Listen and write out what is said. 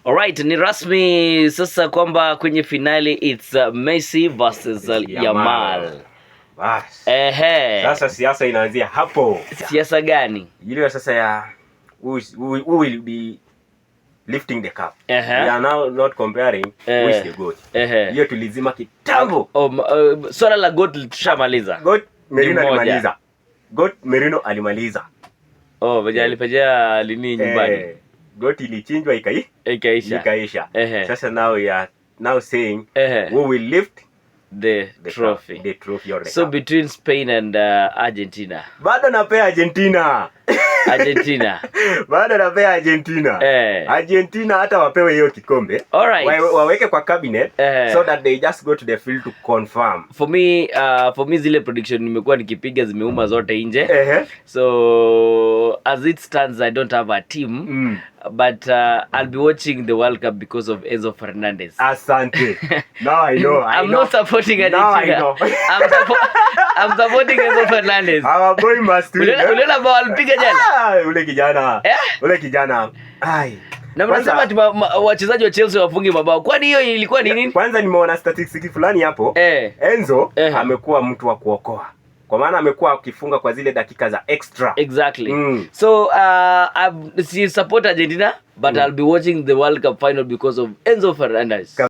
Alright, ni rasmi sasa kwamba kwenye finali it's Messi versus Yamal. Bas. Sasa siasa inaanzia hapo. Siasa gani? Ile sasa ya who will be lifting the cup. We are now not comparing who is the GOAT. Hiyo tulizima kitambo. Swala la GOAT tushamaliza. GOAT Merino alimaliza. GOAT Merino alimaliza. Alipejea lini nyumbani? GOAT ilichinjwa ikaisha. Sasa now we are now saying who will lift the trophy. The trophy or the so cup. Between Spain and Argentina. Bado napea Argentina. Bado napea Argentina. Argentina hata wapewe hiyo kikombe. Waweke kwa cabinet so that they just go to the field to confirm. For me zile prediction nimekuwa nikipiga zimeuma zote nje. So as it stands I don't have a team. But I'll be watching the World Cup because of Enzo Fernandez. Asante. Now I know. I'm not supporting Argentina. Now I know. I'm supporting Enzo Fernandez. Our boy must win. Uliona bao alipiga jana? Ule kijana. Ai. Na mnasema ati wachezaji wa Chelsea wafunge mabao. Kwani hiyo ilikuwa ni nini? Kwanza nimeona statistics fulani hapo. Enzo amekuwa mtu wa kuokoa. Kwa maana amekuwa akifunga kwa zile dakika za extra. Exactly. So I support Argentina but I'll be watching the World Cup final because of Enzo Fernandez.